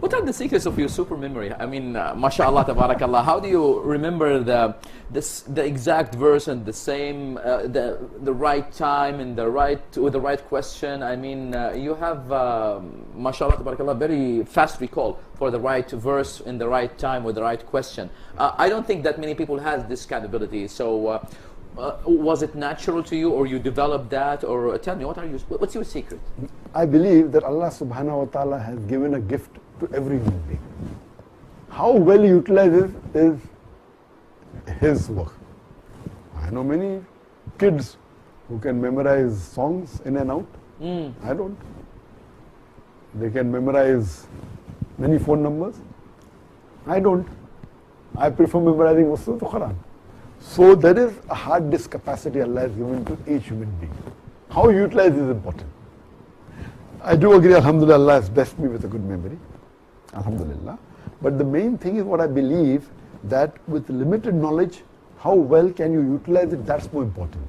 What are the secrets of your super memory? I mean, mashallah, tabarakallah. How do you remember the exact verse and the same, the right time and with the right question? I mean, you have, mashallah, tabarakallah, very fast recall for the right verse in the right time with the right question. I don't think that many people have this capability. So, was it natural to you, or you developed that, or tell me, what's your secret? I believe that Allah subhanahu wa ta'ala has given a gift to every human being. How well he utilizes is his work. I know many kids who can memorize songs in and out. I don't. They can memorize many phone numbers. I don't. I prefer memorizing most of the Quran. So there is a hard disk capacity Allah has given to each human being. How you utilize is important. I do agree, alhamdulillah, Allah has blessed me with a good memory. Alhamdulillah. But the main thing is what I believe, that with limited knowledge, how well can you utilize it, that's more important.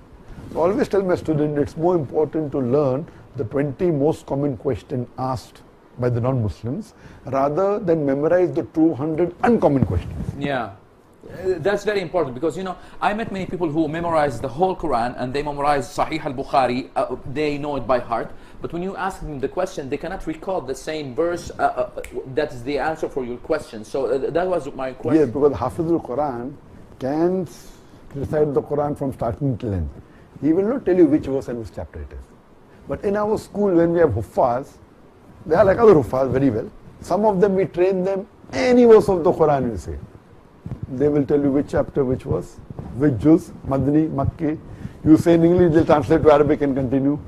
So I always tell my students, it's more important to learn the 20 most common questions asked by the non-Muslims rather than memorize the 200 uncommon questions. Yeah. That's very important, because you know, I met many people who memorize the whole Quran and they memorize Sahih al-Bukhari, they know it by heart, but when you ask them the question, they cannot recall the same verse that's the answer for your question. So that was my question. Yes, because Hafiz al-Quran can recite the Quran from starting to end. He will not tell you which verse and which chapter it is. But in our school, when we have Huffaz, they are like other Huffaz very well. Some of them, we train them, any verse of the Quran we say. They will tell you which chapter, which verse, which juz, Madni, Makki. You say in English, they'll translate to Arabic and continue.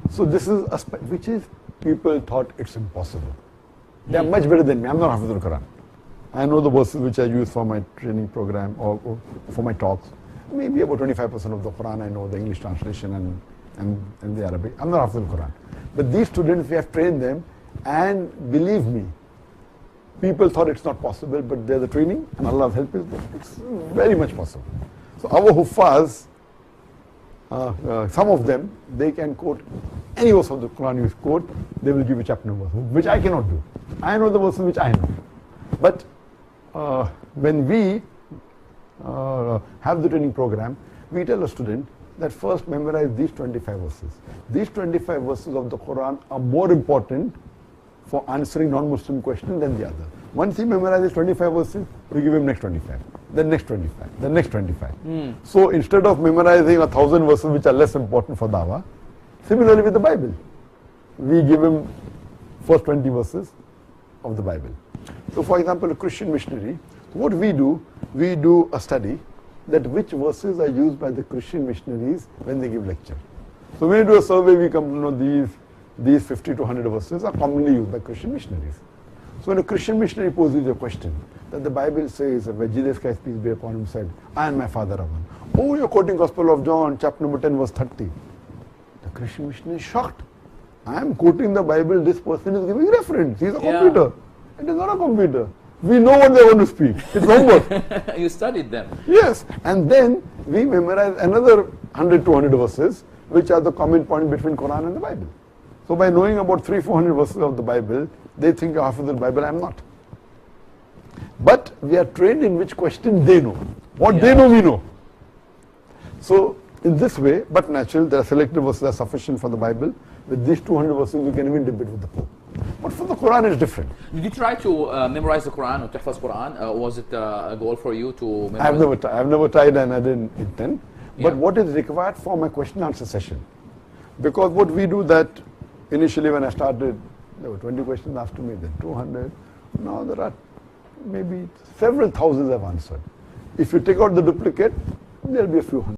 So this is a which is, people thought it's impossible. They are much better than me. I'm not Hafiz al-Quran. I know the verses which I use for my training program or for my talks. Maybe about 25% of the Quran I know, the English translation and the Arabic. I'm not Hafiz al-Quran. But these students, we have trained them, and believe me, people thought it's not possible, but there's the training, and Allah's help is it's very much possible. So our Huffaz, some of them, they can quote any verse of the Quran you quote, they will give you chapter number, which I cannot do. I know the verses which I know. But when we have the training program, we tell a student that first memorize these 25 verses. These 25 verses of the Quran are more important for answering non-Muslim questions than the other. Once he memorizes 25 verses, we give him next 25, then next 25, then next 25. So instead of memorizing 1,000 verses which are less important for dawah, similarly with the Bible, we give him first 20 verses of the Bible. So for example, a Christian missionary, what we do a study that which verses are used by the Christian missionaries when they give lecture. So when we do a survey, we come to know these 50 to 100 verses are commonly used by Christian missionaries. So when a Christian missionary poses a question that the Bible says, where Jesus Christ, peace be upon him, said, I and my Father are one. Oh, you're quoting Gospel of John, chapter number 10, verse 30. The Christian missionary is shocked. I am quoting the Bible, this person is giving reference. He's a computer. It is not a computer. We know what they want to speak. It's homework. You studied them. Yes. And then we memorize another 100 to 200 verses, which are the common point between Quran and the Bible. So by knowing about 300-400 verses of the Bible, they think you're Hafiz al-Bible, I'm not. But we are trained in which question they know. What they know, we know. So in this way, but natural, there are selected verses that are sufficient for the Bible. With these 200 verses, you can even debate with the Pope. But for the Quran, it's different. Did you try to memorize the Quran or Tahfaz Quran? Was it a goal for you to memorize? I've never tried and I didn't intend. But what is required for my question answer session? Because what we do that, initially when I started, there were 20 questions after me, then 200. Now there are maybe several thousands I've answered. If you take out the duplicate, there'll be a few hundred.